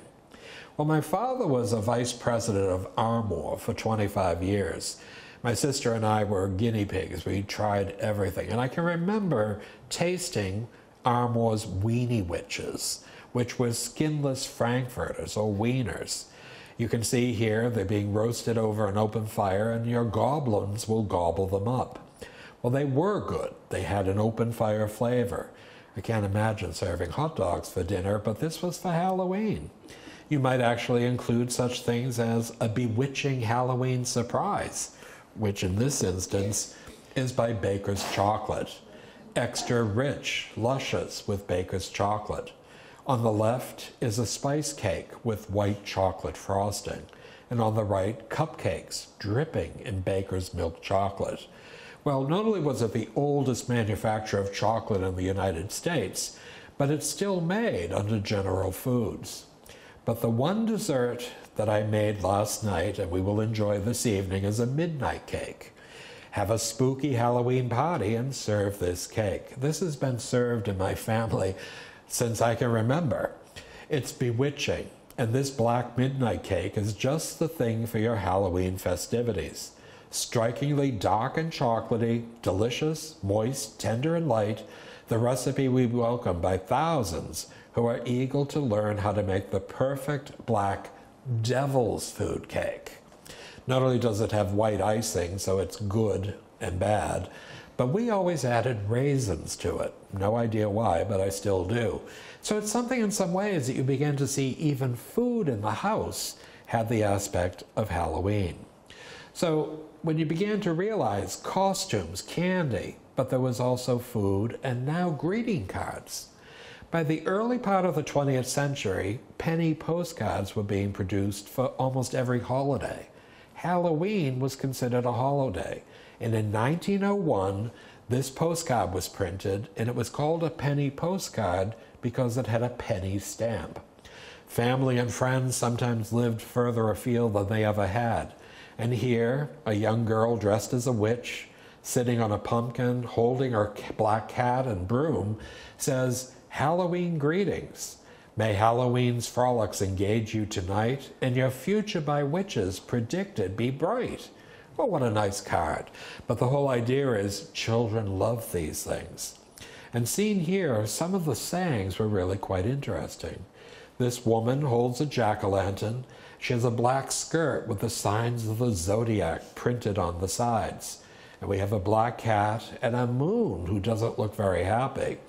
S1: Well, my father was a vice president of Armour for 25 years. My sister and I were guinea pigs. We tried everything. And I can remember tasting Armour's Weenie Witches, which was skinless frankfurters or wieners. You can see here they're being roasted over an open fire, and your goblins will gobble them up. Well, they were good. They had an open fire flavor. I can't imagine serving hot dogs for dinner, but this was for Halloween. You might actually include such things as a bewitching Halloween surprise, which in this instance is by Baker's Chocolate. Extra rich, luscious with Baker's Chocolate. On the left is a spice cake with white chocolate frosting, and on the right, cupcakes dripping in Baker's milk chocolate. Well, not only was it the oldest manufacturer of chocolate in the United States, but it's still made under General Foods. But the one dessert that I made last night and we will enjoy this evening is a midnight cake. Have a spooky Halloween party and serve this cake. This has been served in my family since I can remember. It's bewitching, and this black midnight cake is just the thing for your Halloween festivities. Strikingly dark and chocolatey, delicious, moist, tender, and light, the recipe we welcome by thousands who are eager to learn how to make the perfect black devil's food cake. Not only does it have white icing, so it's good and bad, but we always added raisins to it. No idea why, but I still do. So it's something in some ways that you begin to see even food in the house had the aspect of Halloween. So when you began to realize costumes, candy, but there was also food and now greeting cards. By the early part of the 20th century, penny postcards were being produced for almost every holiday. Halloween was considered a holiday, and in 1901, this postcard was printed, and it was called a penny postcard because it had a penny stamp. Family and friends sometimes lived further afield than they ever had, and here, a young girl dressed as a witch, sitting on a pumpkin, holding her black cat and broom, says, "Halloween greetings. May Halloween's frolics engage you tonight, and your future by witches predicted be bright." Well, what a nice card. But the whole idea is children love these things. And seen here, some of the sayings were really quite interesting. This woman holds a jack-o'-lantern. She has a black skirt with the signs of the zodiac printed on the sides. And we have a black cat and a moon who doesn't look very happy.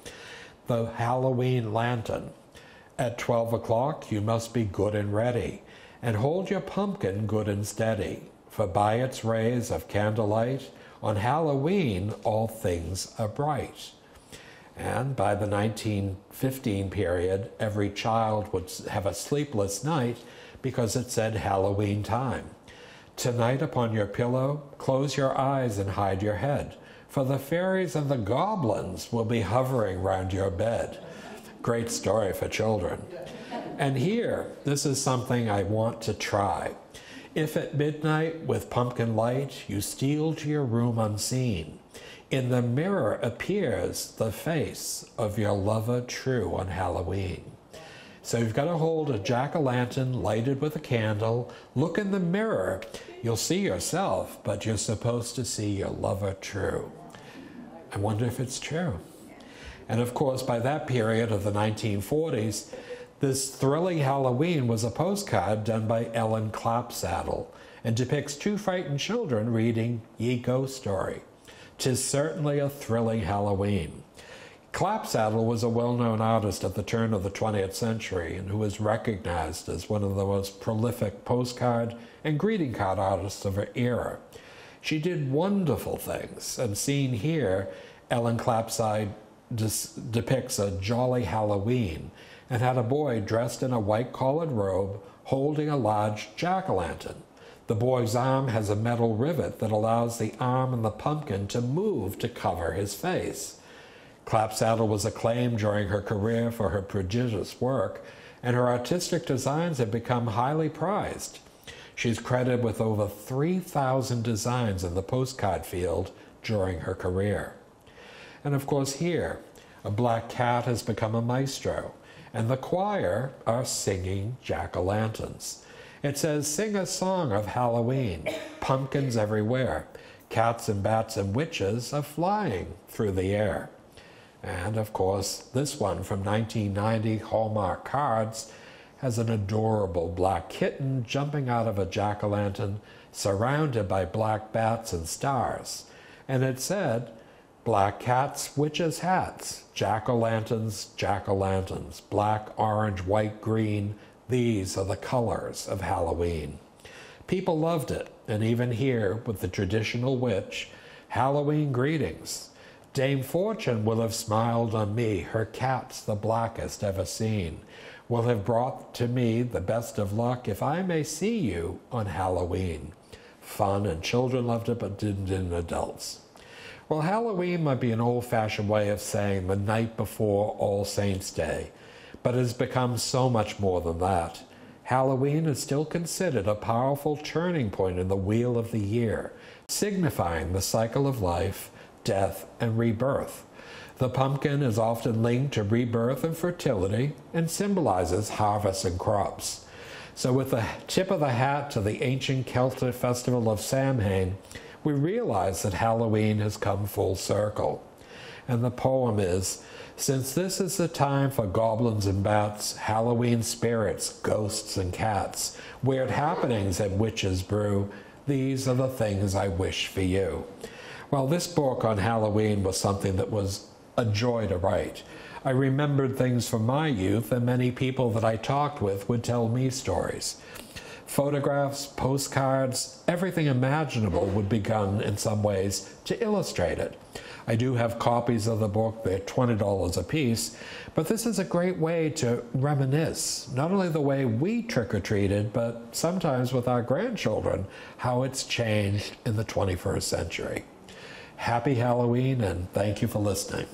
S1: The Halloween lantern. At 12 o'clock, you must be good and ready, and hold your pumpkin good and steady, for by its rays of candlelight, on Halloween all things are bright. And by the 1915 period, every child would have a sleepless night because it said Halloween time. Tonight upon your pillow, close your eyes and hide your head, for the fairies and the goblins will be hovering round your bed. Great story for children. And here, this is something I want to try. If at midnight with pumpkin light you steal to your room unseen, in the mirror appears the face of your lover true on Halloween. So you've got to hold a jack-o'-lantern lighted with a candle, look in the mirror, you'll see yourself, but you're supposed to see your lover true. I wonder if it's true. And of course, by that period of the 1940s, this thrilling Halloween was a postcard done by Ellen Clapsaddle and depicts two frightened children reading Ye Ghost Story. 'Tis certainly a thrilling Halloween. Clapsaddle was a well-known artist at the turn of the 20th century and who was recognized as one of the most prolific postcard and greeting card artists of her era. She did wonderful things, and seen here, Ellen Clapsaddle depicts a jolly Halloween, and had a boy dressed in a white collared robe holding a large jack-o'-lantern. The boy's arm has a metal rivet that allows the arm and the pumpkin to move to cover his face. Clapsaddle was acclaimed during her career for her prodigious work, and her artistic designs have become highly prized. She's credited with over 3,000 designs in the postcard field during her career. And of course here, a black cat has become a maestro, and the choir are singing jack-o'-lanterns. It says, "Sing a song of Halloween, pumpkins everywhere, cats and bats and witches are flying through the air." And of course, this one from 1990 Hallmark Cards has an adorable black kitten jumping out of a jack-o'-lantern surrounded by black bats and stars. And it said, "Black cats, witches' hats, jack-o'-lanterns, jack-o'-lanterns, black, orange, white, green, these are the colors of Halloween." People loved it, and even here with the traditional witch, Halloween greetings. Dame Fortune will have smiled on me, her cat's the blackest ever seen, will have brought to me the best of luck if I may see you on Halloween. Fun, and children loved it, but didn't adults. Well, Halloween might be an old-fashioned way of saying the night before All Saints' Day, but it has become so much more than that. Halloween is still considered a powerful turning point in the wheel of the year, signifying the cycle of life, death, and rebirth. The pumpkin is often linked to rebirth and fertility and symbolizes harvest and crops. So with the tip of the hat to the ancient Celtic festival of Samhain, we realize that Halloween has come full circle. And the poem is, "Since this is the time for goblins and bats, Halloween spirits, ghosts and cats, weird happenings and witches brew, these are the things I wish for you." Well, this book on Halloween was something that was a joy to write. I remembered things from my youth, and many people that I talked with would tell me stories. Photographs, postcards, everything imaginable would be done in some ways to illustrate it. I do have copies of the book. They're $20 a piece, but this is a great way to reminisce, not only the way we trick-or-treated, but sometimes with our grandchildren, how it's changed in the 21st century. Happy Halloween, and thank you for listening.